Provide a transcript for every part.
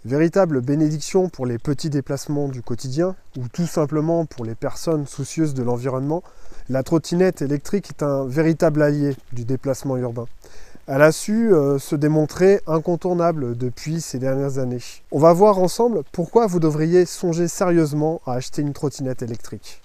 Véritable bénédiction pour les petits déplacements du quotidien ou tout simplement pour les personnes soucieuses de l'environnement, la trottinette électrique est un véritable allié du déplacement urbain. Elle a su se démontrer incontournable depuis ces dernières années. On va voir ensemble pourquoi vous devriez songer sérieusement à acheter une trottinette électrique.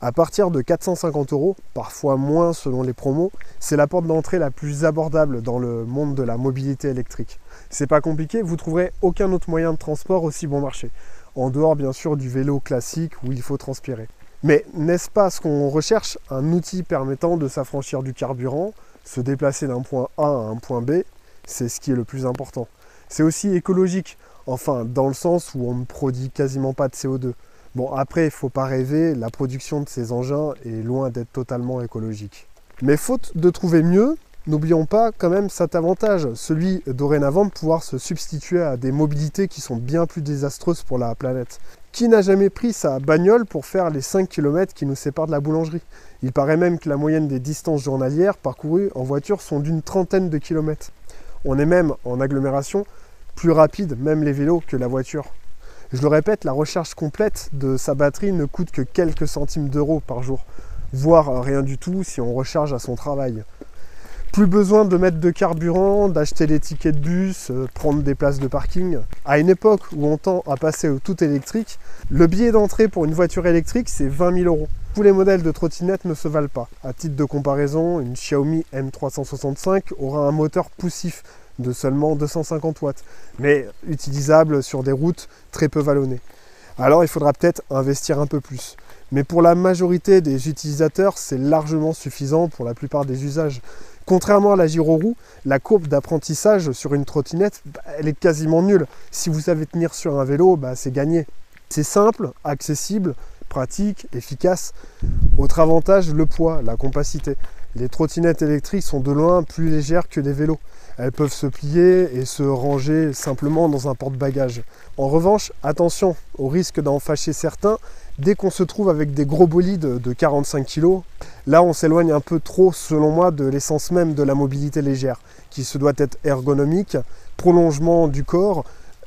À partir de 450 €, parfois moins selon les promos, c'est la porte d'entrée la plus abordable dans le monde de la mobilité électrique. C'est pas compliqué, vous trouverez aucun autre moyen de transport aussi bon marché, en dehors bien sûr du vélo classique où il faut transpirer. Mais n'est-ce pas ce qu'on recherche? Un outil permettant de s'affranchir du carburant, se déplacer d'un point A à un point B, c'est ce qui est le plus important. C'est aussi écologique, enfin dans le sens où on ne produit quasiment pas de CO2. Bon, après, il ne faut pas rêver, la production de ces engins est loin d'être totalement écologique. Mais faute de trouver mieux, n'oublions pas quand même cet avantage, celui dorénavant de pouvoir se substituer à des mobilités qui sont bien plus désastreuses pour la planète. Qui n'a jamais pris sa bagnole pour faire les 5 km qui nous séparent de la boulangerie? Il paraît même que la moyenne des distances journalières parcourues en voiture sont d'une trentaine de kilomètres. On est même, en agglomération, plus rapide, même les vélos, que la voiture. Je le répète, la recharge complète de sa batterie ne coûte que quelques centimes d'euros par jour, voire rien du tout si on recharge à son travail. Plus besoin de mettre de carburant, d'acheter des tickets de bus, prendre des places de parking. À une époque où on tend à passer au tout électrique, le billet d'entrée pour une voiture électrique, c'est 20 000 €. Tous les modèles de trottinettes ne se valent pas. À titre de comparaison, une Xiaomi M365 aura un moteur poussif de seulement 250 watts, mais utilisable sur des routes très peu vallonnées. Alors il faudra peut-être investir un peu plus. Mais pour la majorité des utilisateurs, c'est largement suffisant pour la plupart des usages. Contrairement à la gyroroue, la courbe d'apprentissage sur une trottinette, elle est quasiment nulle. Si vous savez tenir sur un vélo, c'est gagné. C'est simple, accessible, pratique, efficace. Autre avantage, le poids, la compacité. Les trottinettes électriques sont de loin plus légères que les vélos. Elles peuvent se plier et se ranger simplement dans un porte-bagages. En revanche, attention au risque d'en fâcher certains, dès qu'on se trouve avec des gros bolides de 45 kg, là on s'éloigne un peu trop, selon moi, de l'essence même de la mobilité légère, qui se doit être ergonomique, prolongement du corps,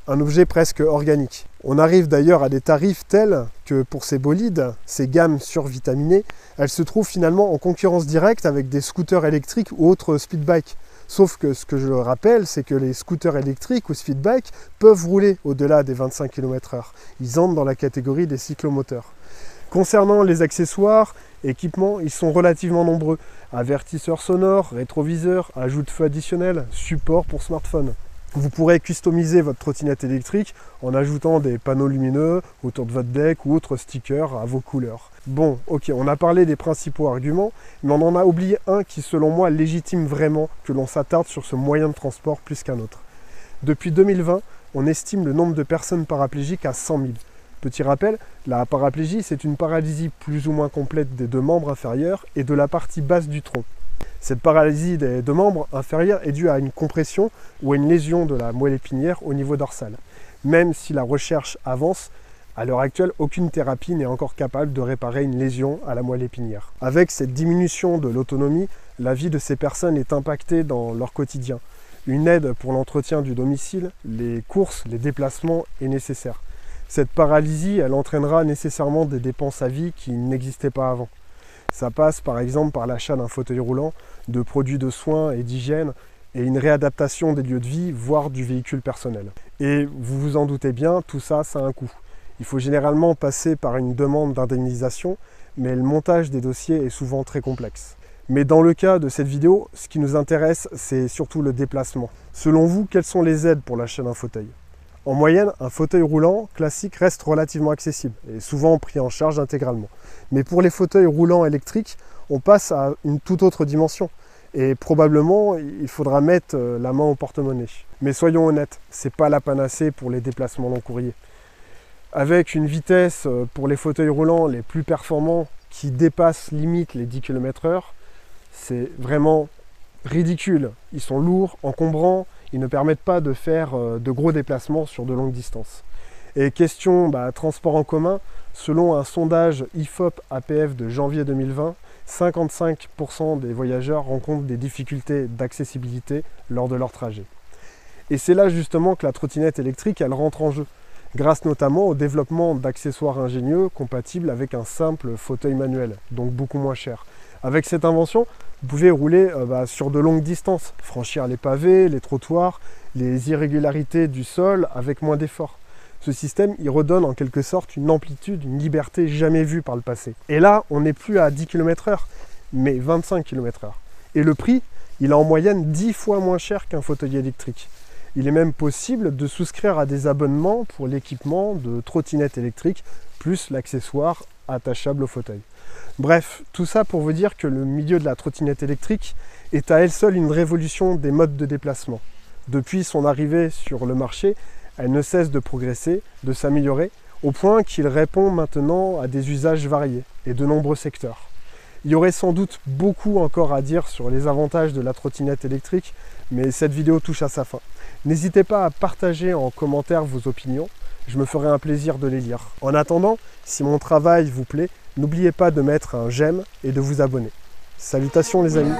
un objet presque organique. On arrive d'ailleurs à des tarifs tels que pour ces bolides, ces gammes survitaminées, elles se trouvent finalement en concurrence directe avec des scooters électriques ou autres speedbikes. Sauf que ce que je rappelle, c'est que les scooters électriques ou speedbikes peuvent rouler au-delà des 25 km/h. Ils entrent dans la catégorie des cyclomoteurs. Concernant les accessoires, équipements, ils sont relativement nombreux. Avertisseurs sonores, rétroviseurs, ajout de feux additionnels, support pour smartphone. Vous pourrez customiser votre trottinette électrique en ajoutant des panneaux lumineux autour de votre deck ou autres stickers à vos couleurs. Bon, ok, on a parlé des principaux arguments, mais on en a oublié un qui, selon moi, légitime vraiment que l'on s'attarde sur ce moyen de transport plus qu'un autre. Depuis 2020, on estime le nombre de personnes paraplégiques à 100 000. Petit rappel, la paraplégie, c'est une paralysie plus ou moins complète des deux membres inférieurs et de la partie basse du tronc. Cette paralysie des deux membres inférieurs est due à une compression ou à une lésion de la moelle épinière au niveau dorsal. Même si la recherche avance, à l'heure actuelle, aucune thérapie n'est encore capable de réparer une lésion à la moelle épinière. Avec cette diminution de l'autonomie, la vie de ces personnes est impactée dans leur quotidien. Une aide pour l'entretien du domicile, les courses, les déplacements est nécessaire. Cette paralysie, elle entraînera nécessairement des dépenses à vie qui n'existaient pas avant. Ça passe par exemple par l'achat d'un fauteuil roulant, de produits de soins et d'hygiène et une réadaptation des lieux de vie, voire du véhicule personnel. Et vous vous en doutez bien, tout ça, ça a un coût. Il faut généralement passer par une demande d'indemnisation, mais le montage des dossiers est souvent très complexe. Mais dans le cas de cette vidéo, ce qui nous intéresse, c'est surtout le déplacement. Selon vous, quelles sont les aides pour l'achat d'un fauteuil ? En moyenne, un fauteuil roulant classique reste relativement accessible et souvent pris en charge intégralement. Mais pour les fauteuils roulants électriques, on passe à une toute autre dimension. Et probablement, il faudra mettre la main au porte-monnaie. Mais soyons honnêtes, ce n'est pas la panacée pour les déplacements long courriers. Avec une vitesse pour les fauteuils roulants les plus performants qui dépasse limite les 10 km/h, c'est vraiment ridicule. Ils sont lourds, encombrants, ils ne permettent pas de faire de gros déplacements sur de longues distances. Et question transport en commun, selon un sondage IFOP APF de janvier 2020, 55% des voyageurs rencontrent des difficultés d'accessibilité lors de leur trajet. Et c'est là justement que la trottinette électrique, elle rentre en jeu, grâce notamment au développement d'accessoires ingénieux compatibles avec un simple fauteuil manuel, donc beaucoup moins cher. Avec cette invention, vous pouvez rouler sur de longues distances, franchir les pavés, les trottoirs, les irrégularités du sol avec moins d'efforts. Ce système, il redonne en quelque sorte une amplitude, une liberté jamais vue par le passé. Et là, on n'est plus à 10 km/h, mais 25 km/h. Et le prix, il est en moyenne 10 fois moins cher qu'un fauteuil électrique. Il est même possible de souscrire à des abonnements pour l'équipement de trottinettes électriques, plus l'accessoire attachable au fauteuil. Bref, tout ça pour vous dire que le milieu de la trottinette électrique est à elle seule une révolution des modes de déplacement. Depuis son arrivée sur le marché, elle ne cesse de progresser, de s'améliorer, au point qu'il répond maintenant à des usages variés et de nombreux secteurs. Il y aurait sans doute beaucoup encore à dire sur les avantages de la trottinette électrique, mais cette vidéo touche à sa fin. N'hésitez pas à partager en commentaire vos opinions, je me ferai un plaisir de les lire. En attendant, si mon travail vous plaît, n'oubliez pas de mettre un j'aime et de vous abonner. Salutations les amis!